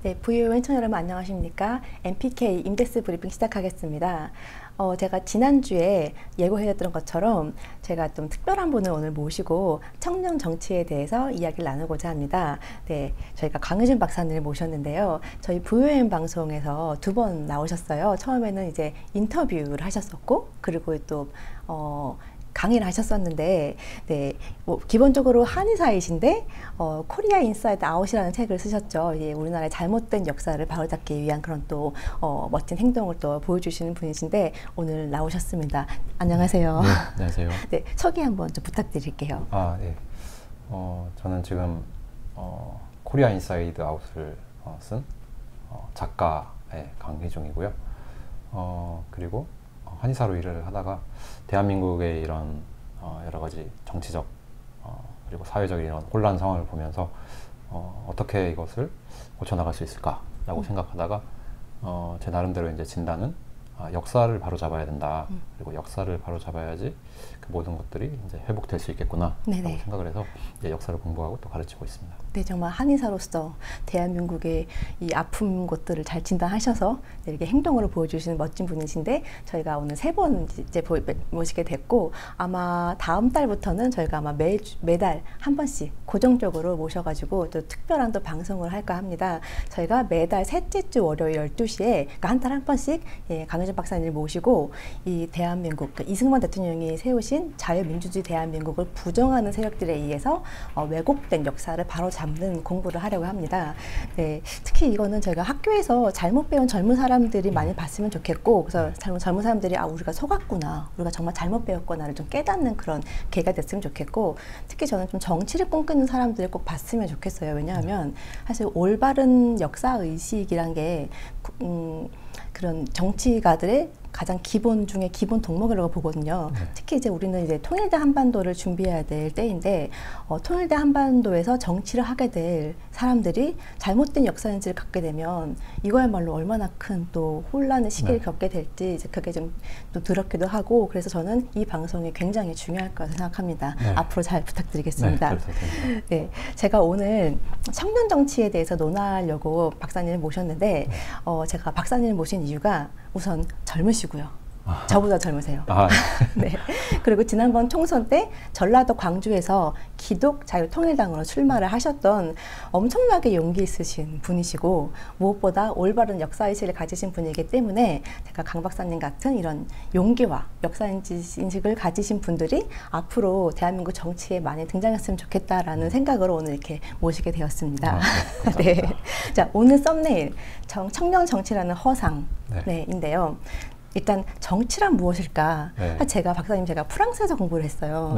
네, VOO 시청자 여러분 안녕하십니까? MPK 임대스 브리핑 시작하겠습니다. 제가 지난주에 예고해드렸던 것처럼 제가 좀 특별한 분을 오늘 모시고 청년 정치에 대해서 이야기를 나누고자 합니다. 네, 저희가 강효준 박사님을 모셨는데요. 저희 VOM 방송에서 2번 나오셨어요. 처음에는 이제 인터뷰를 하셨었고, 그리고 또 강의를 하셨었는데, 네, 기본적으로 한의사이신데 코리아 인사이드 아웃이라는 책을 쓰셨죠. 예, 우리나라의 잘못된 역사를 바로잡기 위한 그런 또 멋진 행동을 또 보여주시는 분이신데 오늘 나오셨습니다. 안녕하세요. 네, 안녕하세요. 네, 소개 한번 좀 부탁드릴게요. 네. 저는 지금 코리아 인사이드 아웃을 쓴 작가의 강희중이고요. 그리고 한의사로 일을 하다가 대한민국의 이런 여러 가지 정치적 그리고 사회적 이런 혼란 상황을 보면서 어떻게 이것을 고쳐나갈 수 있을까라고 생각하다가 제 나름대로 이제 진단은 역사를 바로 잡아야 된다. 그리고 역사를 바로 잡아야지 그 모든 것들이 이제 회복될 수 있겠구나 라고 생각을 해서 이제 역사를 공부하고 또 가르치고 있습니다. 네, 정말 한의사로서 대한민국의 이 아픈 것들을 잘 진단하셔서 이렇게 행동으로 보여주시는 멋진 분이신데 저희가 오늘 3번 이제 모시게 됐고 아마 다음 달부터는 저희가 아마 매달 한 번씩 고정적으로 모셔가지고 또 특별한 또 방송을 할까 합니다. 저희가 매달 셋째 주 월요일 12시에 그러니까 한 달 한 번씩 강효준 박사님을 모시고 이 대한민국 그러니까 이승만 대통령이 세우신 자유민주주의 대한민국을 부정하는 세력들에 의해서 왜곡된 역사를 바로 잡는 공부를 하려고 합니다. 네, 특히 이거는 저희가 학교에서 잘못 배운 젊은 사람들이 많이 봤으면 좋겠고 그래서 젊은 사람들이 우리가 속았구나 우리가 정말 잘못 배웠구나를 좀 깨닫는 그런 계기가 됐으면 좋겠고 특히 저는 좀 정치를 꿈꾸는 사람들을 꼭 봤으면 좋겠어요. 왜냐하면 사실 올바른 역사의식이란 게 그런 정치가들의 가장 기본 중에 기본 덕목이라고 보거든요. 특히 이제 우리는 이제 통일대 한반도를 준비해야 될 때인데 통일대 한반도에서 정치를 하게 될 사람들이 잘못된 역사인지를 갖게 되면 이거야말로 얼마나 큰 또 혼란의 시기를 겪게 될지 이제 그게 좀 또 두렵기도 하고 그래서 저는 이 방송이 굉장히 중요할 거라고 생각합니다. 앞으로 잘 부탁드리겠습니다. 네, 제가 오늘 청년 정치에 대해서 논하려고 박사님을 모셨는데 제가 박사님을 모신 이유가 우선 젊으시고요. 저보다 젊으세요. 네. 그리고 지난번 총선 때 전라도 광주에서 기독자유통일당으로 출마를 하셨던 엄청나게 용기 있으신 분이시고 무엇보다 올바른 역사인식을 가지신 분이기 때문에 제가 강 박사님 같은 이런 용기와 역사인식을 가지신 분들이 앞으로 대한민국 정치에 많이 등장했으면 좋겠다라는 생각으로 오늘 이렇게 모시게 되었습니다. 네. 자, 오늘 썸네일 청년 정치라는 허상 인데요. 일단 정치란 무엇일까? 제가 프랑스에서 공부를 했어요.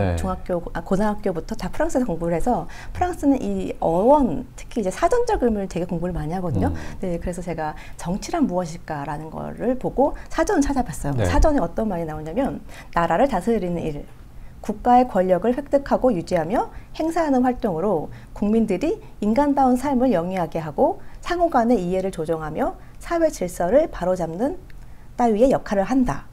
고등학교부터 다 프랑스에서 공부를 해서 프랑스는 이 어원, 특히 이제 사전적 의미를 되게 공부를 많이 하거든요. 네, 그래서 제가 정치란 무엇일까라는 거를 보고 사전을 찾아봤어요. 사전에 어떤 말이 나오냐면 나라를 다스리는 일, 국가의 권력을 획득하고 유지하며 행사하는 활동으로 국민들이 인간다운 삶을 영위하게 하고 상호 간의 이해를 조정하며 사회 질서를 바로잡는 따위의 역할을 한다.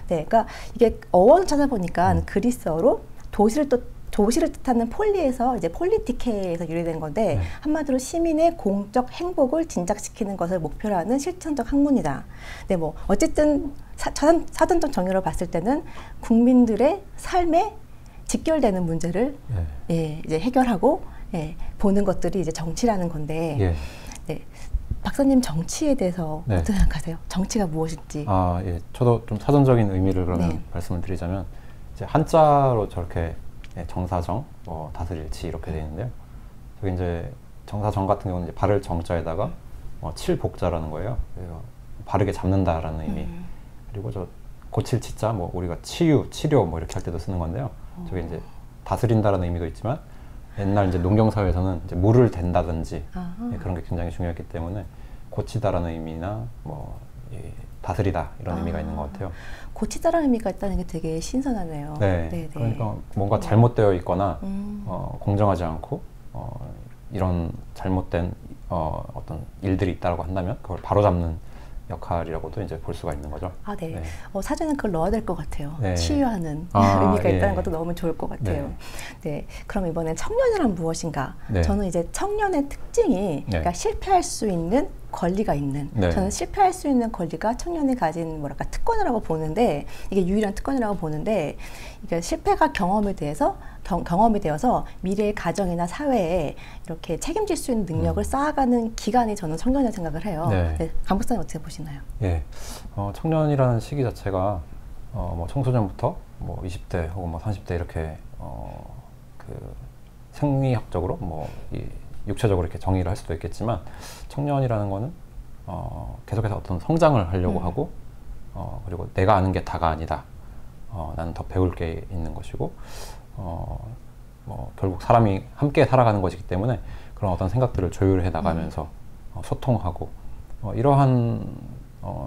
네, 그러니까 이게 어원을 찾아보니까 그리스어로 도시를 뜻하는 폴리에서 이제 폴리티케에서 유래된 건데 한마디로 시민의 공적 행복을 진작시키는 것을 목표로 하는 실천적 학문이다. 네, 뭐 어쨌든 사전적 정의로 봤을 때는 국민들의 삶에 직결되는 문제를 이제 해결하고 보는 것들이 이제 정치라는 건데. 네. 박사님 정치에 대해서 어떻게 생각하세요? 정치가 무엇인지? 저도 좀 사전적인 의미를 그러면 말씀을 드리자면 이제 한자로 저렇게 정사정, 다스릴지 이렇게 되어 있는데요. 저기 이제 정사정 같은 경우는 이제 바를 정자에다가 칠복자라는 거예요. 그래서 바르게 잡는다라는 의미. 그리고 저 고칠 치자, 뭐 우리가 치유, 치료 뭐 이렇게 할 때도 쓰는 건데요. 저게 이제 다스린다라는 의미도 있지만. 옛날 이제 농경사회에서는 이제 물을 댄다든지 그런 게 굉장히 중요했기 때문에 고치다라는 의미나 뭐 다스리다 이런 의미가 있는 것 같아요. 고치다라는 의미가 있다는 게 되게 신선하네요. 네. 그러니까 뭔가 잘못되어 있거나 공정하지 않고 이런 잘못된 어떤 일들이 있다고 한다면 그걸 바로잡는 역할이라고도 이제 볼 수가 있는 거죠. 네. 사전에 그걸 넣어야 될 것 같아요. 치유하는 의미가 있다는 것도 너무 좋을 것 같아요. 네. 그럼 이번엔 청년이란 무엇인가? 저는 이제 청년의 특징이 그러니까 실패할 수 있는 권리가 있는, 네. 저는 실패할 수 있는 권리가 청년이 가진 뭐랄까 특권이라고 보는데, 이게 유일한 특권이라고 보는데, 이게 실패가 경험이 되어서 미래의 가정이나 사회에 이렇게 책임질 수 있는 능력을 쌓아가는 기간이 저는 청년이라고 생각을 해요. 네. 네, 강 박사님 어떻게 보시나요? 예, 청년이라는 시기 자체가 뭐 청소년부터 뭐 20대 혹은 뭐 30대 이렇게 그 생리학적으로 뭐 육체적으로 이렇게 정의를 할 수도 있겠지만, 청년이라는 거는 계속해서 어떤 성장을 하려고 하고, 그리고 내가 아는 게 다가 아니다. 나는 더 배울 게 있는 것이고, 뭐 결국 사람이 함께 살아가는 것이기 때문에 그런 어떤 생각들을 조율해 나가면서 소통하고, 이러한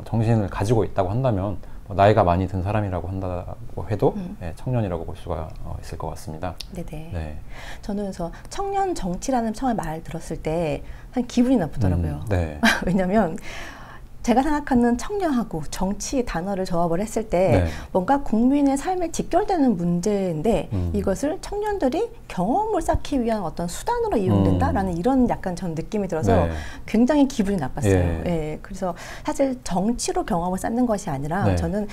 정신을 가지고 있다고 한다면, 뭐 나이가 많이 든 사람이라고 한다고 해도 예, 청년이라고 볼 수가 있을 것 같습니다. 네네. 네. 저는 그래서 청년 정치라는 처음에 말 들었을 때 한 기분이 나쁘더라고요. 네. 왜냐면 제가 생각하는 청년하고 정치 단어를 조합을 했을 때 네. 뭔가 국민의 삶에 직결되는 문제인데 이것을 청년들이 경험을 쌓기 위한 어떤 수단으로 이용된다라는 이런 약간 전 느낌이 들어서 네. 굉장히 기분이 나빴어요. 예. 예, 그래서 사실 정치로 경험을 쌓는 것이 아니라 네. 저는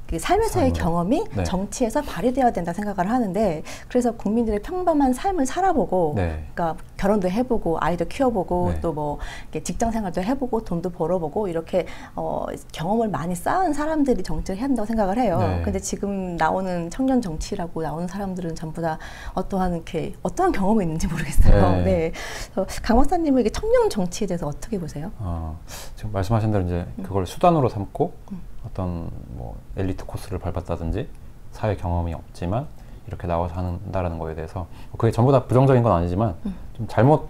그 삶에서의 삶으로. 경험이 네. 정치에서 발휘되어야 된다 생각을 하는데, 그래서 국민들의 평범한 삶을 살아보고, 네. 그러니까 결혼도 해보고 아이도 키워보고 네. 또 뭐 직장 생활도 해보고 돈도 벌어보고 이렇게 경험을 많이 쌓은 사람들이 정치를 해야 한다고 생각을 해요. 네. 근데 지금 나오는 청년 정치라고 나오는 사람들은 전부 다 어떠한 경험이 있는지 모르겠어요. 네. 네. 그래서 강 박사님은 이게 청년 정치에 대해서 어떻게 보세요? 지금 말씀하신 대로 이제 그걸 수단으로 삼고 어떤 뭐 엘리트 코스를 밟았다든지 사회 경험이 없지만 이렇게 나와서 한다라는 거에 대해서, 그게 전부 다 부정적인 건 아니지만 좀 잘못,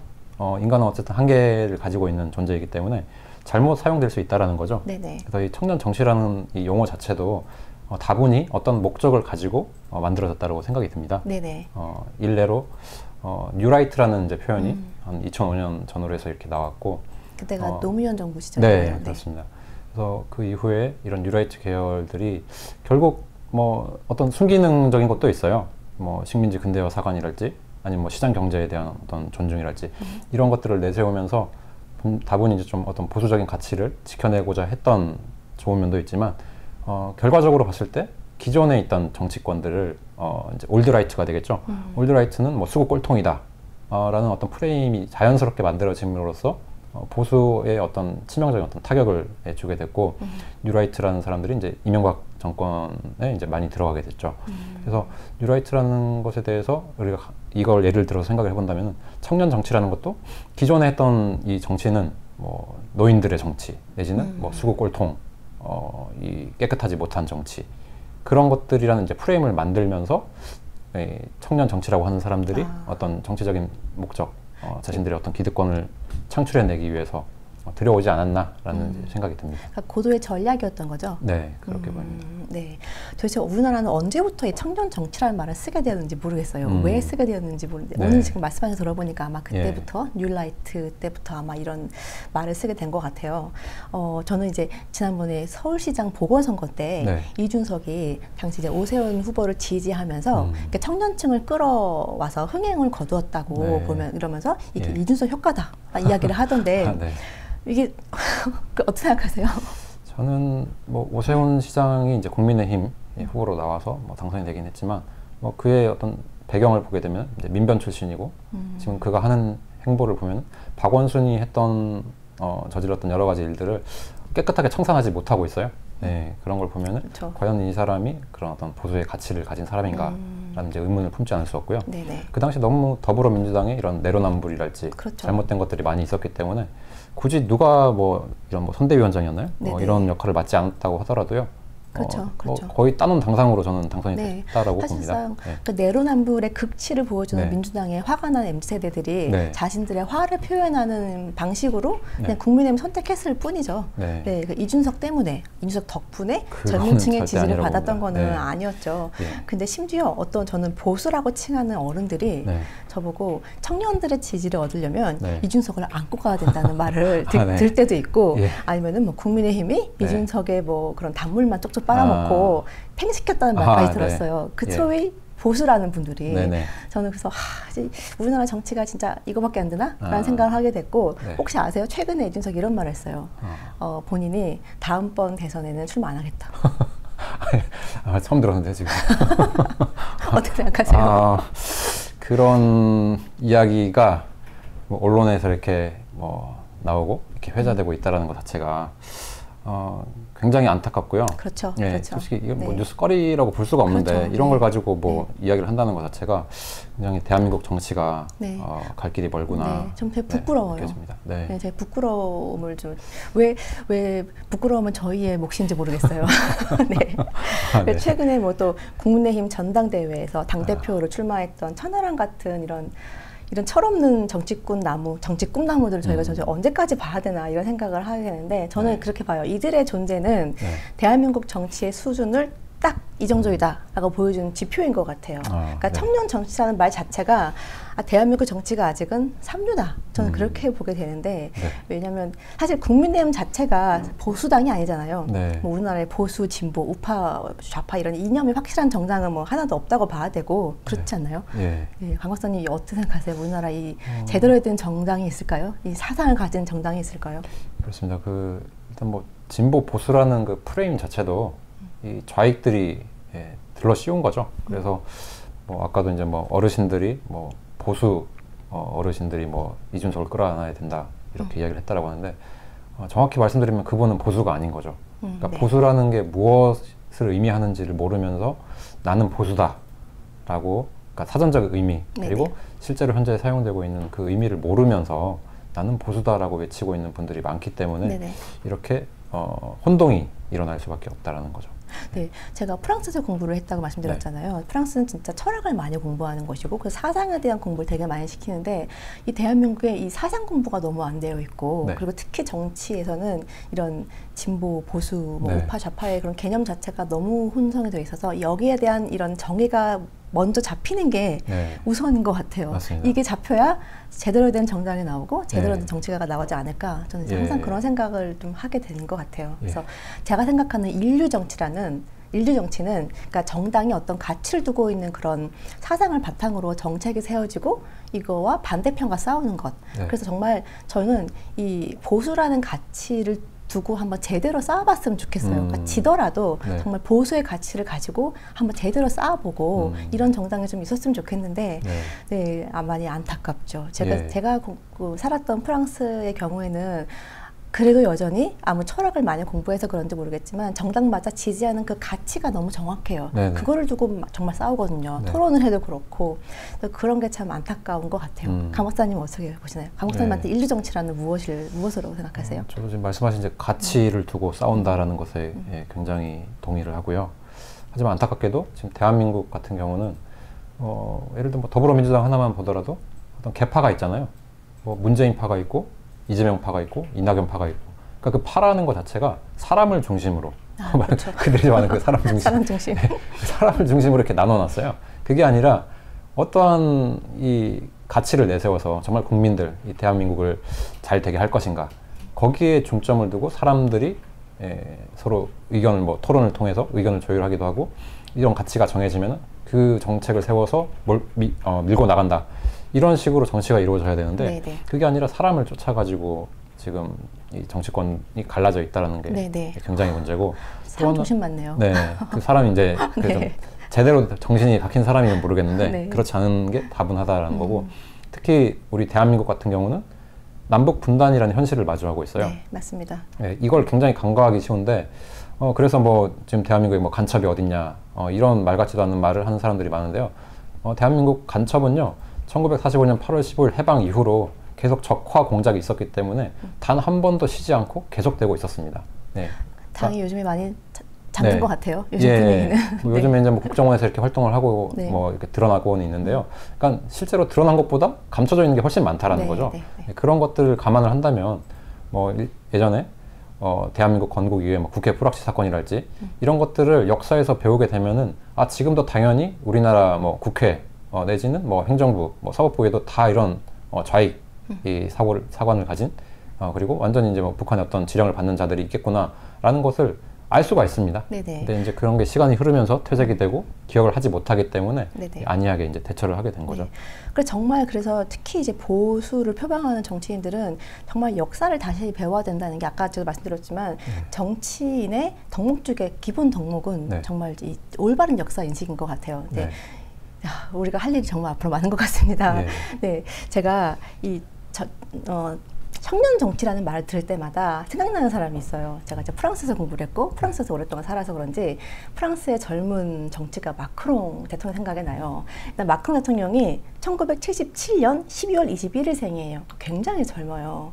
인간은 어쨌든 한계를 가지고 있는 존재이기 때문에 잘못 사용될 수 있다라는 거죠. 네네. 그래서 이 청년 정치라는 이 용어 자체도 다분히 어떤 목적을 가지고 만들어졌다고 생각이 듭니다. 네네. 일례로 뉴라이트라는 이제 표현이 한 2005년 전후로 해서 이렇게 나왔고, 그때가 노무현 정부 시절이에요. 네, 그렇습니다. 그래서 그 이후에 이런 뉴라이트 계열들이 결국 뭐 어떤 순기능적인 것도 있어요. 뭐 식민지 근대화 사관이랄지, 아니면 뭐 시장 경제에 대한 어떤 존중이랄지, 이런 것들을 내세우면서 다분히 이제 좀 어떤 보수적인 가치를 지켜내고자 했던 좋은 면도 있지만, 결과적으로 봤을 때 기존에 있던 정치권들을 이제 올드라이트가 되겠죠. 올드라이트는 뭐 수구 꼴통이다 라는 어떤 프레임이 자연스럽게 만들어짐으로써 보수의 어떤 치명적인 어떤 타격을 주게 됐고, 뉴라이트라는 사람들이 이제 이명박 정권에 이제 많이 들어가게 됐죠. 그래서 뉴라이트라는 것에 대해서 우리가 이걸 예를 들어서 생각을 해본다면, 청년 정치라는 것도 기존에 했던 이 정치는 뭐 노인들의 정치 내지는 뭐 수구 꼴통, 이 깨끗하지 못한 정치, 그런 것들이라는 이제 프레임을 만들면서 청년 정치라고 하는 사람들이 어떤 정치적인 목적, 자신들의 어떤 기득권을 창출해내기 위해서 들여오지 않았나라는 생각이 듭니다. 그러니까 고도의 전략이었던 거죠? 네, 그렇게 보입니다. 네. 도대체 우리나라는 언제부터 이 청년 정치라는 말을 쓰게 되었는지 모르겠어요. 왜 쓰게 되었는지 모르겠는데, 네. 오늘 지금 말씀하셔서 들어보니까 아마 그때부터, 뉴라이트 때부터 아마 이런 말을 쓰게 된 것 같아요. 저는 이제 지난번에 서울시장 보궐선거 때 네. 이준석이 당시 이제 오세훈 후보를 지지하면서 이렇게 청년층을 끌어와서 흥행을 거두었다고 네. 보면 이러면서 이게 예. 이준석 효과다 이야기를 하던데 네. 이게 어떻게 생각하세요? 저는 뭐 오세훈 시장이 이제 국민의힘 후보로 나와서 뭐 당선이 되긴 했지만, 뭐 그의 어떤 배경을 보게 되면 이제 민변 출신이고, 지금 그가 하는 행보를 보면 박원순이 했던 저질렀던 여러 가지 일들을 깨끗하게 청산하지 못하고 있어요. 네, 그런 걸 보면은 그렇죠. 과연 이 사람이 그런 어떤 보수의 가치를 가진 사람인가라는 이제 의문을 품지 않을 수 없고요. 네네. 그 당시 너무 더불어민주당의 이런 내로남불이랄지 그렇죠. 잘못된 것들이 많이 있었기 때문에 굳이 누가 뭐 이런 뭐 선대위원장이었나요? 이런 역할을 맡지 않았다고 하더라도요. 그렇죠, 그렇죠. 뭐 거의 따놓은 당상으로 저는 당선이 네. 됐다라고 봅니다. 사실상 네. 그 내로남불의 극치를 보여주는 네. 민주당의 화가 난 MZ세대들이 네. 자신들의 화를 표현하는 방식으로 네. 그냥 국민의힘 선택했을 뿐이죠. 네. 네, 그 이준석 때문에, 이준석 덕분에 그거는 젊은 층의 절대 지지를 아니라고 받았던 봅니다. 거는 네. 아니었죠. 예. 근데 심지어 어떤 저는 보수라고 칭하는 어른들이 네. 저보고 청년들의 지지를 얻으려면 네. 이준석을 안고 가야 된다는 말을 네. 들 때도 있고, 예. 아니면은 뭐 국민의힘이 네. 이준석의 뭐 그런 단물만 쪽쪽 빨아먹고 팽식했다는 말까지 네. 들었어요. 그 예. tro의 보수라는 분들이 네네. 저는 그래서 이제 우리나라 정치가 진짜 이거밖에 안 되나? 라는 생각을 하게 됐고 네. 혹시 아세요? 최근에 이준석이 이런 말을 했어요. 본인이 다음번 대선에는 출마 안 하겠다. 처음 들었는데 지금. 어떻게 생각하세요? 그런 이야기가 뭐 언론에서 이렇게 뭐 나오고 이렇게 회자되고 있다라는 것 자체가 굉장히 안타깝고요. 그렇죠. 예, 그렇죠. 솔직히 이건 뭐 네. 뉴스거리라고 볼 수가 없는데 그렇죠. 이런 네. 걸 가지고 뭐 네. 이야기를 한다는 것 자체가 굉장히 대한민국 정치가 네. 갈 길이 멀구나. 네, 좀 되게 부끄러워요. 느껴집니다. 네. 네, 제 부끄러움을 좀 왜 부끄러움은 저희의 몫인지 모르겠어요. 네. 네. 최근에 뭐 또 국민의힘 전당대회에서 당 대표로 출마했던 천하람 같은 이런 철없는 정치 꿈나무들을 저희가 언제까지 봐야 되나 이런 생각을 하게 되는데 저는 네. 그렇게 봐요. 이들의 존재는 네. 대한민국 정치의 수준을 딱 이 정도이다라고 보여주는 지표인 것 같아요. 그러니까 네. 청년 정치라는 말 자체가 대한민국 정치가 아직은 삼류다. 저는 그렇게 보게 되는데 네. 왜냐하면 사실 국민의힘 자체가 보수당이 아니잖아요. 네. 뭐 우리나라의 보수, 진보, 우파, 좌파 이런 이념이 확실한 정당은 뭐 하나도 없다고 봐야 되고 그렇지 않나요? 예. 예, 강 박사님 어떻게 생각하세요? 우리나라 이 제대로 된 정당이 있을까요? 이 사상을 가진 정당이 있을까요? 그렇습니다. 일단 뭐 진보 보수라는 그 프레임 자체도 이 좌익들이 들러 씌운 거죠. 그래서 뭐 아까도 이제 뭐 어르신들이 뭐 보수 어르신들이 뭐 이준석을 끌어안아야 된다 이렇게 이야기를 했다라고 하는데 정확히 말씀드리면 그분은 보수가 아닌 거죠. 그러니까 네. 보수라는 게 무엇을 의미하는지를 모르면서 나는 보수다라고 그러니까 사전적 의미 그리고 네네. 실제로 현재 사용되고 있는 그 의미를 모르면서 나는 보수다라고 외치고 있는 분들이 많기 때문에 네네. 이렇게 혼동이 일어날 수밖에 없다라는 거죠. 네, 제가 프랑스에서 공부를 했다고 말씀드렸잖아요. 네. 프랑스는 진짜 철학을 많이 공부하는 곳이고 그 사상에 대한 공부를 되게 많이 시키는데 이 대한민국에 이 사상 공부가 너무 안 되어 있고 네. 그리고 특히 정치에서는 이런 진보, 보수, 뭐 네. 우파, 좌파의 그런 개념 자체가 너무 혼성이 되어 있어서 여기에 대한 이런 정의가 먼저 잡히는 게 네. 우선인 것 같아요. 맞습니다. 이게 잡혀야 제대로 된 정당이 나오고 제대로 된 네. 정치가가 나오지 않을까 저는 이제 예. 항상 그런 생각을 좀 하게 되는 것 같아요. 그래서 예. 제가 생각하는 인류 정치는 그러니까 정당이 어떤 가치를 두고 있는 그런 사상을 바탕으로 정책이 세워지고 이거와 반대편과 싸우는 것. 네. 그래서 정말 저는 이 보수라는 가치를 두고 한번 제대로 싸워봤으면 좋겠어요. 그러니까 지더라도 네. 정말 보수의 가치를 가지고 한번 제대로 싸워보고 이런 정당이 좀 있었으면 좋겠는데 네. 네, 많이 안타깝죠. 제가 살았던 프랑스의 경우에는 그래도 여전히 아무 철학을 많이 공부해서 그런지 모르겠지만 정당마다 지지하는 그 가치가 너무 정확해요. 네네. 그거를 두고 정말 싸우거든요. 네. 토론을 해도 그렇고 그런 게 참 안타까운 것 같아요. 강 박사님 어떻게 보시나요? 강 박사님한테 네. 인류 정치라는 무엇으로 생각하세요? 저도 지금 말씀하신 이제 가치를 두고 싸운다라는 것에 굉장히 동의를 하고요. 하지만 안타깝게도 지금 대한민국 같은 경우는 예를 들어 뭐 더불어민주당 하나만 보더라도 어떤 개파가 있잖아요. 뭐 문재인파가 있고 이재명파가 있고 이낙연파가 있고 그러니까 그 파라는 것 자체가 사람을 중심으로 그렇죠. 그들이 좋아하는 그 사람 중심 사람 중심. 사람을 중심으로 이렇게 나눠놨어요. 그게 아니라 어떠한 이 가치를 내세워서 정말 국민들 이 대한민국을 잘 되게 할 것인가 거기에 중점을 두고 사람들이 서로 의견을 뭐 토론을 통해서 의견을 조율하기도 하고 이런 가치가 정해지면 그 정책을 세워서 밀고 나간다. 이런 식으로 정치가 이루어져야 되는데 네네. 그게 아니라 사람을 쫓아가지고 지금 이 정치권이 갈라져 있다는 게 네네. 굉장히 문제고 사람 중심 맞네요. 네, 그 사람이 이제 그 네. 좀 제대로 정신이 박힌 사람이면 모르겠는데 네. 그렇지 않은 게 다분하다라는 거고 특히 우리 대한민국 같은 경우는 남북 분단이라는 현실을 마주하고 있어요. 네, 맞습니다. 네, 이걸 굉장히 간과하기 쉬운데 그래서 뭐 지금 대한민국에 뭐 간첩이 어딨냐 이런 말 같지도 않은 말을 하는 사람들이 많은데요. 대한민국 간첩은요 1945년 8월 15일 해방 이후로 계속 적화 공작이 있었기 때문에 단 한 번도 쉬지 않고 계속되고 있었습니다. 네. 당이 요즘에 많이 잠든 네. 것 같아요. 요즘 예, 분위기는. 뭐 요즘에 이제 뭐 국정원에서 이렇게 활동을 하고 네. 뭐 이렇게 드러나고는 있는데요. 그러니까 실제로 드러난 것보다 감춰져 있는 게 훨씬 많다라는 네, 거죠. 네, 네. 그런 것들을 감안을 한다면 뭐 예전에 대한민국 건국 이후에 뭐 국회 불합치 사건이랄지 이런 것들을 역사에서 배우게 되면은 지금도 당연히 우리나라 뭐 국회 내지는 뭐 행정부, 뭐 사법부에도 다 이런 좌익 이 사관을 가진 그리고 완전히 이제 뭐 북한의 어떤 지령을 받는 자들이 있겠구나라는 것을 알 수가 있습니다. 네네. 근데 이제 그런 게 시간이 흐르면서 퇴색이 되고 기억을 하지 못하기 때문에 네네. 안이하게 이제 대처를 하게 된 거죠. 네. 그래서 특히 이제 보수를 표방하는 정치인들은 정말 역사를 다시 배워야 된다는 게 아까 제가 말씀드렸지만 정치인의 덕목중의 기본 덕목은 네. 정말 이 올바른 역사 인식인 것 같아요. 네. 네. 야, 우리가 할 일이 정말 앞으로 많은 것 같습니다. 네. 네, 제가 청년 정치라는 말을 들을 때마다 생각나는 사람이 있어요. 제가 이제 프랑스에서 공부를 했고 프랑스에서 오랫동안 살아서 그런지 프랑스의 젊은 정치가 마크롱 대통령 생각이 나요. 일단 마크롱 대통령이 1977년 12월 21일생이에요. 굉장히 젊어요.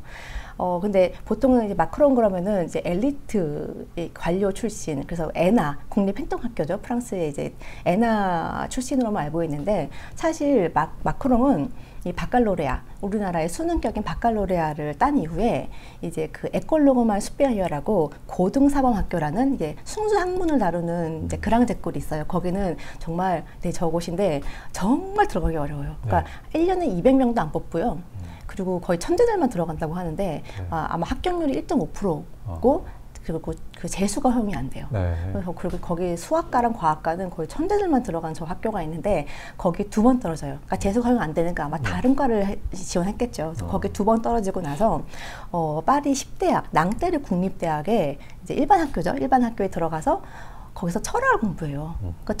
근데 보통은 이제 마크롱 그러면은 이제 엘리트 관료 출신, 그래서 에나, 국립행정학교죠. 프랑스의 이제 에나 출신으로만 알고 있는데, 사실 마크롱은 이 바칼로레아, 우리나라의 수능격인 바칼로레아를 딴 이후에 이제 그 에콜로그말 수페리어라고 고등사범학교라는 이제 순수학문을 다루는 이제 그랑제꼴이 있어요. 거기는 정말 저곳인데 정말 들어가기 어려워요. 그러니까 1년에 200명도 안 뽑고요. 그리고 거의 천재들만 들어간다고 하는데 아마 합격률이 1.5%고 그리고 그 재수가 허용이 안 돼요. 네. 그래서 그리고 거기 수학과랑 과학과는 거의 천재들만 들어간 저 학교가 있는데 거기 2번 떨어져요. 그러니까 재수가 허용 안 되니까 아마 다른 과를 지원했겠죠. 그래서 거기 2번 떨어지고 나서 파리 10대학 낭테르 국립대학에 이제 일반 학교죠. 일반 학교에 들어가서 거기서 철학을 공부해요. 그러니까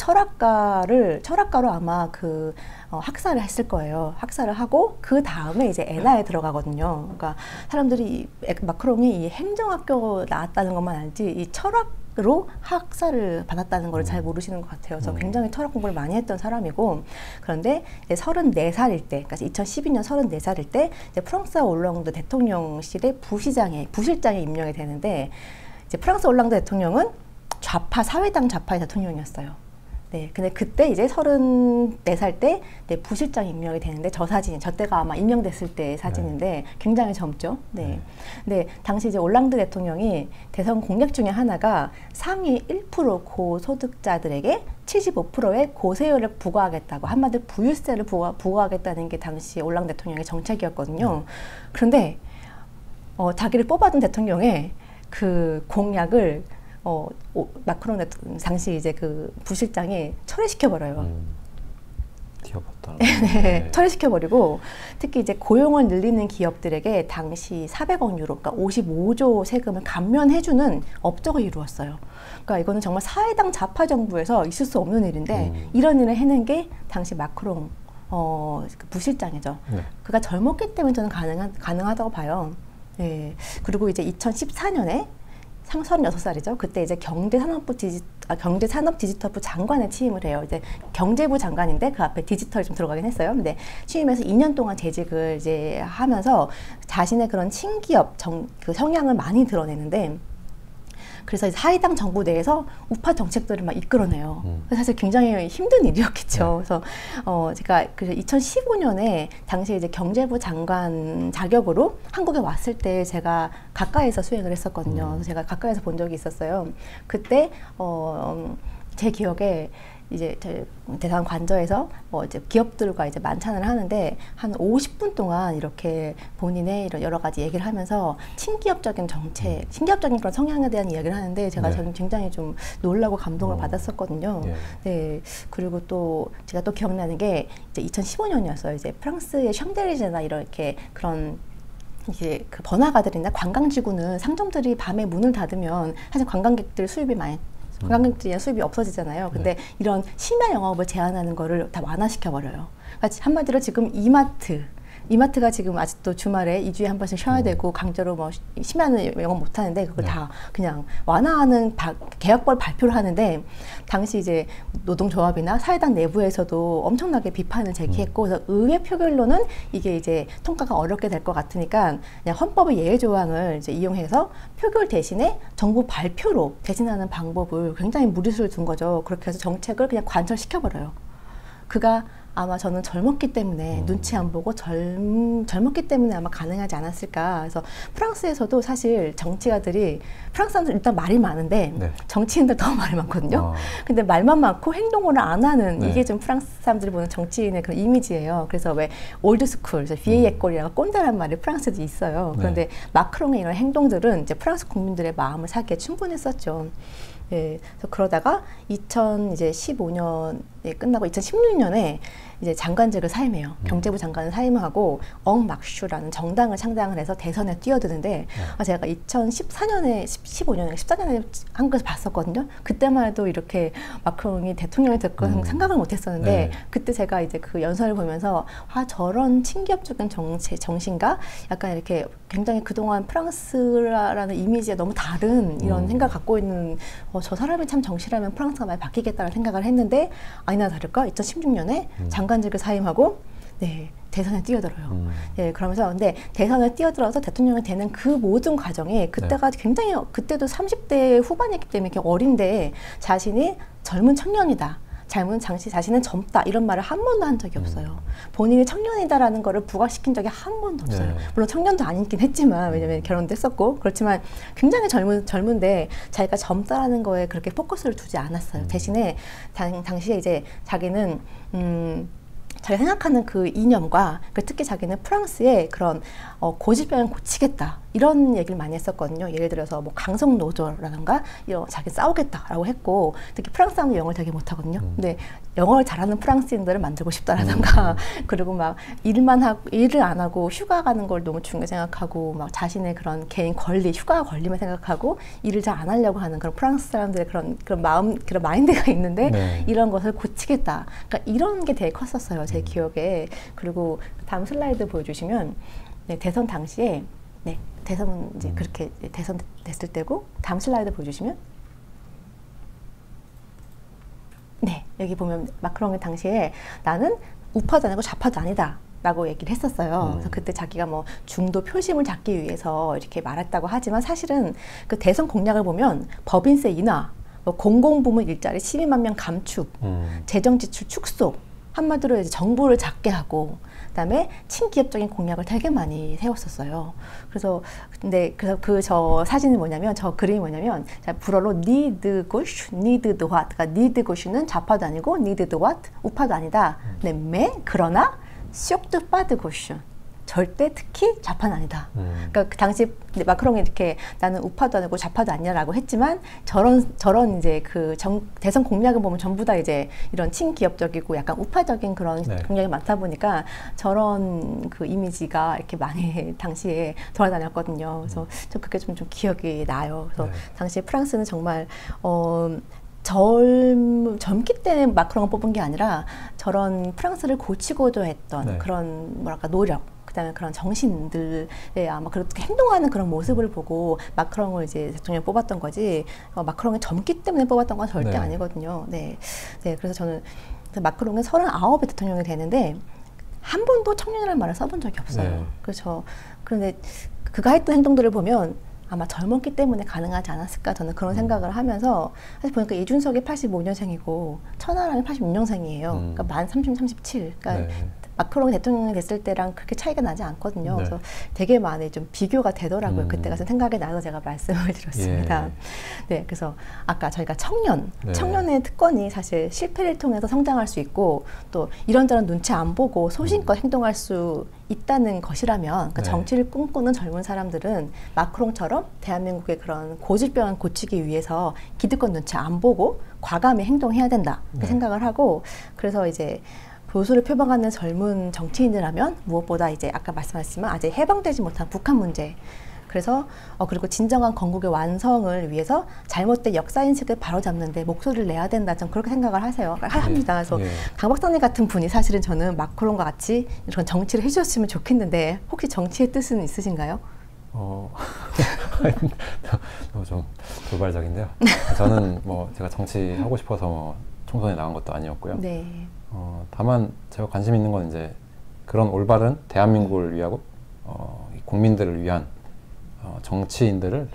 철학과로 아마 그 학사를 했을 거예요. 학사를 하고 그 다음에 이제 에나에 들어가거든요. 그러니까 사람들이 마크롱이 이 행정학교 나왔다는 것만 알지 이 철학으로 학사를 받았다는 걸 잘 모르시는 것 같아요. 그래서 굉장히 철학 공부를 많이 했던 사람이고, 그런데 이제 34살일 때, 그러니까 2012년 34살일 때 이제 프랑스 올랑드 대통령실의 부실장에 임명이 되는데, 이제 프랑스 올랑드 대통령은 사회당 좌파의 대통령이었어요. 네, 근데 그때 이제 34살 때 부실장 임명이 되는데 저 때가 아마 임명됐을 때 사진인데 굉장히 젊죠. 네. 근데 당시 이제 올랑드 대통령이 대선 공약 중에 하나가 상위 1% 고소득자들에게 75%의 고세율을 부과하겠다고, 한마디로 부유세를 부과하겠다는 게 당시 올랑드 대통령의 정책이었거든요. 그런데 자기를 뽑아둔 대통령의 그 공약을 마크롱 당시 이제 그 부실장이 철회시켜버려요. 튀어봤다. 네, 철회시켜버리고, 특히 이제 고용을 늘리는 기업들에게 당시 400억 유로, 그러니까 55조 세금을 감면해주는 업적을 이루었어요. 그러니까 이거는 정말 사회당 좌파 정부에서 있을 수 없는 일인데 이런 일을 해낸 게 당시 마크롱 그 부실장이죠. 네. 그가 젊었기 때문에 저는 가능하다고 봐요. 네. 그리고 이제 2014년에 36살이죠. 그때 이제 경제산업디지털부 장관에 취임을 해요. 이제 경제부 장관인데 그 앞에 디지털이 좀 들어가긴 했어요. 근데 취임해서 2년 동안 재직을 이제 하면서 자신의 그런 친기업 그 성향을 많이 드러내는데, 그래서 사회당 정부 내에서 우파 정책들을 막 이끌어내요. 사실 굉장히 힘든 일이었겠죠. 그래서 제가 2015년에 당시 이제 경제부 장관 자격으로 한국에 왔을 때 제가 가까이서 수행을 했었거든요. 그래서 제가 가까이서 본 적이 있었어요. 그때 제 기억에 이제 대상 관저에서 이제 기업들과 이제 만찬을 하는데 한 50분 동안 이렇게 본인의 이런 여러 가지 얘기를 하면서 친기업적인 정책, 친기업적인 그런 성향에 대한 이야기를 하는데 저는 굉장히 좀 놀라고 감동을 받았었거든요. 네. 그리고 또 제가 또 기억나는 게 이제 2015년이었어요. 이제 프랑스의 샹젤리제나 이렇게 그런 이게 그 번화가들이나 관광지구는 상점들이 밤에 문을 닫으면 사실 관광객들 수입이 관광객들의 수입이 없어지잖아요. 근데 이런 심야 영업을 제한하는 거를 다 완화시켜버려요. 그러니까 한마디로 지금 이마트가 지금 아직도 주말에 2주에 한 번씩 쉬어야 되고 강제로 뭐 심야는 영업 못 하는데 그걸 다 그냥 완화하는 계약법을 발표를 하는데, 당시 이제 노동조합이나 사회당 내부에서도 엄청나게 비판을 제기했고, 그래서 의회 표결로는 이게 이제 통과가 어렵게 될 것 같으니까 그냥 헌법의 예외 조항을 이제 이용해서 표결 대신에 정부 발표로 대신하는 방법을 굉장히 무리수를 둔 거죠. 그렇게 해서 정책을 그냥 관철시켜버려요. 그가 아마 저는 젊었기 때문에 눈치 안 보고 젊었기 때문에 아마 가능하지 않았을까. 그래서 프랑스에서도 사실 정치가들이 프랑스 사람들 일단 말이 많은데 네. 정치인들 더 말이 많거든요. 근데 말만 많고 행동을 안 하는 네. 이게 좀 프랑스 사람들이 보는 정치인의 그런 이미지예요. 그래서 왜 올드스쿨, 비에이에 꼴이라고 꼰대란 말이 프랑스에도 있어요. 그런데 네. 마크롱의 이런 행동들은 이제 프랑스 국민들의 마음을 사기에 충분했었죠. 예, 그래서 그러다가 2015년에 끝나고 2016년에 이제 장관직을 사임해요. 경제부 장관을 사임하고 엉 막슈라는 정당을 창당을 해서 대선에 뛰어드는데 제가 2014년에 15년에 14년에 한국에서 봤었거든요. 그때만 해도 이렇게 마크롱이 대통령이 될 거는 생각을 못했었는데 네. 그때 제가 이제 그 연설을 보면서 저런 친기업적인 정신과 약간 이렇게 굉장히 그동안 프랑스라는 이미지에 너무 다른 이런 생각 갖고 있는 저 사람이 참 정치라면 프랑스가 많이 바뀌겠다는 생각을 했는데 아니나 다를까 2016년에 장관직을 사임하고 네, 대선에 뛰어들어요. 예, 그러면서 근데 대선에 뛰어들어서 대통령이 되는 그 모든 과정에 그때가 굉장히 그때도 30대 후반이었기 때문에 이렇게 어린데 자신이 젊은 청년이다. 자신은 젊다 이런 말을 한 번도 한 적이 없어요. 본인이 청년이다라는 거를 부각시킨 적이 한 번도 없어요. 네. 물론 청년도 아니긴 했지만 왜냐면 결혼도 했었고 그렇지만 굉장히 젊은데 자기가 젊다라는 거에 그렇게 포커스를 두지 않았어요. 대신에 당시에 이제 자기는 자기가 생각하는 그 이념과 특히 자기는 프랑스의 그런 고질병을 고치겠다 이런 얘기를 많이 했었거든요. 예를 들어서 뭐 강성 노조라든가 이런 자기 싸우겠다라고 했고 특히 프랑스 사람들 영어를 되게 못하거든요. 근데 영어를 잘하는 프랑스인들을 만들고 싶다라든가 그리고 막 일을 안 하고 휴가 가는 걸 너무 중요하게 생각하고 막 자신의 그런 개인 권리, 휴가 권리만 생각하고 일을 잘 안 하려고 하는 그런 프랑스 사람들의 그런 마음, 그런 마인드가 있는데 네. 이런 것을 고치겠다. 그러니까 이런 게 되게 컸었어요. 제 기억에. 그리고 다음 슬라이드 보여주시면 네, 대선 당시에 네, 대선 이제 그렇게 대선 됐을 때고 다음 슬라이드 보여주시면 네, 여기 보면 마크롱의 당시에 나는 우파도 아니고 좌파도 아니다. 라고 얘기를 했었어요. 그래서 그때 자기가 뭐 중도 표심을 잡기 위해서 이렇게 말했다고 하지만 사실은 그 대선 공약을 보면 법인세 인하, 뭐 공공부문 일자리 12만 명 감축, 재정 지출 축소, 한마디로 이제 정부를 작게 하고 그다음에 친기업적인 공약을 되게 많이 세웠었어요. 그래서 저 사진이 뭐냐면 저 그림이 뭐냐면 불어로 need gush, need the what. 그러니까 need gush는 좌파도 아니고 need the what 우파도 아니다. mais 그러나 쇼트 파드 고슈 절대 특히 좌파는 아니다. 그러니까 그 당시 마크롱이 이렇게 나는 우파도 아니고 좌파도 아니야라고 했지만 저런 이제 그 대선 공약을 보면 전부 다 이제 이런 친기업적이고 약간 우파적인 그런 네. 공약이 많다 보니까 저런 그 이미지가 이렇게 많이 당시에 돌아다녔거든요. 그래서 저 그게 좀 기억이 나요. 그래서 네. 당시에 프랑스는 정말 젊기 때문에 마크롱을 뽑은 게 아니라 저런 프랑스를 고치고자 했던 네. 그런 뭐랄까 노력 그다음에 그런 정신들의 아마 그렇게 행동하는 그런 모습을 보고 마크롱을 이제 대통령 뽑았던 거지 마크롱이 젊기 때문에 뽑았던 건 절대 네. 아니거든요. 네, 그래서 저는 마크롱은 39의 대통령이 되는데 한 번도 청년이라는 말을 써본 적이 없어요. 네. 그렇죠. 그런데 그가 했던 행동들을 보면 아마 젊었기 때문에 가능하지 않았을까 저는 그런 생각을 하면서 사실 보니까 이준석이 85년생이고 천하람이 86년생이에요. 그러니까 만 30, 37. 그러니까 네. 마크롱이 대통령이 됐을 때랑 그렇게 차이가 나지 않거든요. 네. 그래서 되게 많이 좀 비교가 되더라고요. 그때 가서 생각이 나서 제가 말씀을 드렸습니다. 예. 네, 그래서 아까 저희가 네. 청년의 특권이 사실 실패를 통해서 성장할 수 있고 또 이런저런 눈치 안 보고 소신껏 행동할 수 있다는 것이라면 그러니까 네. 정치를 꿈꾸는 젊은 사람들은 마크롱처럼 대한민국의 그런 고질병을 고치기 위해서 기득권 눈치 안 보고 과감히 행동해야 된다 네. 생각을 하고 그래서 이제 보수를 표방하는 젊은 정치인이라면 무엇보다 이제 아까 말씀하셨지만 아직 해방되지 못한 북한 문제 그래서 그리고 진정한 건국의 완성을 위해서 잘못된 역사 인식을 바로잡는데 목소리를 내야 된다. 좀 그렇게 생각을 합니다. 그래서 예. 강 박사님 같은 분이 사실은 저는 마크롱과 같이 이런 정치를 해주셨으면 좋겠는데 혹시 정치의 뜻은 있으신가요? 좀 돌발적인데요. 저는 뭐 제가 정치하고 싶어서 뭐 총선에 나간 것도 아니었고요. 네. 다만 제가 관심 있는 건 이제 그런 올바른 대한민국을 위하고 국민들을 위한 정치인들을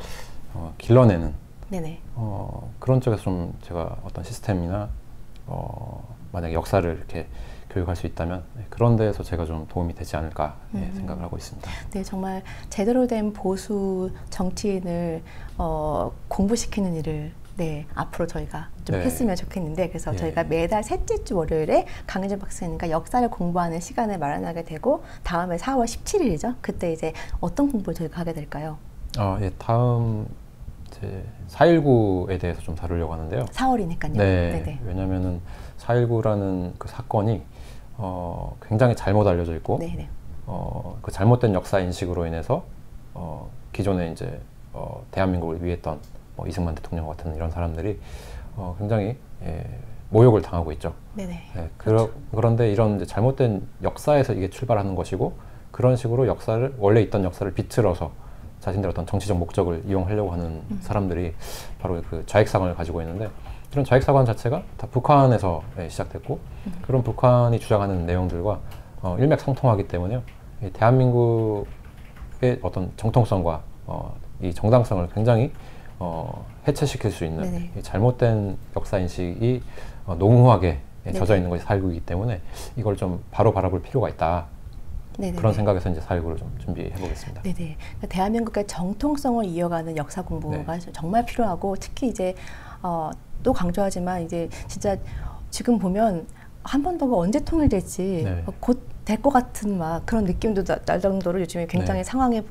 길러내는 네네. 그런 쪽에서 좀 제가 어떤 시스템이나 만약에 역사를 이렇게 교육할 수 있다면 그런 데에서 제가 좀 도움이 되지 않을까 생각을 하고 있습니다. 네, 정말 제대로 된 보수 정치인을 공부시키는 일을 네, 앞으로 저희가 좀 네. 했으면 좋겠는데 그래서 예. 저희가 매달 셋째 주 월요일에 강혜준 박사님과 역사를 공부하는 시간을 마련하게 되고 다음에 4월 17일이죠. 그때 이제 어떤 공부를 저희가 하게 될까요? 예, 다음 이제 4.19에 대해서 좀 다루려고 하는데요. 4월이니까요. 네, 네네. 왜냐면은 4.19라는 그 사건이 굉장히 잘못 알려져 있고 네네. 그 잘못된 역사 인식으로 인해서 기존에 이제 대한민국을 위했던 이승만 대통령 같은 이런 사람들이 굉장히 모욕을 당하고 있죠. 네네. 네, 그렇죠. 그런데 이런 이제 잘못된 역사에서 이게 출발하는 것이고 그런 식으로 역사를 원래 있던 역사를 비틀어서 자신들의 어떤 정치적 목적을 이용하려고 하는 사람들이 바로 그 좌익사관을 가지고 있는데 이런 좌익사관 자체가 다 북한에서 시작됐고 그런 북한이 주장하는 내용들과 일맥상통하기 때문에요. 이 대한민국의 어떤 정통성과 이 정당성을 굉장히 해체시킬 수 있는 이 잘못된 역사 인식이 농후하게 젖어 있는 것이 4.19이기 때문에 이걸 좀 바로 바라볼 필요가 있다. 네네. 그런 생각에서 이제 4.19를 좀 준비해 보겠습니다. 네네. 그러니까 대한민국의 정통성을 이어가는 역사 공부가 정말 필요하고 특히 이제 또 강조하지만 이제 진짜 지금 보면 한반도가 언제 통일될지 곧 될 것 같은 막 그런 느낌도 날 정도로 요즘에 굉장히 상황이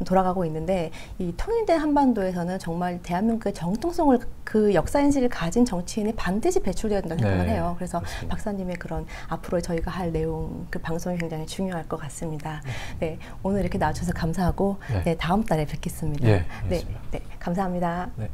돌아가고 있는데 이 통일된 한반도에서는 정말 대한민국의 정통성을 그 역사인식을 가진 정치인이 반드시 배출되어야 된다고 생각을 해요. 그래서 그렇습니다. 박사님의 그런 앞으로 저희가 할 내용 그 방송이 굉장히 중요할 것 같습니다. 네, 오늘 이렇게 나와주셔서 감사하고 네, 다음 달에 뵙겠습니다. 예, 네, 네, 감사합니다. 네.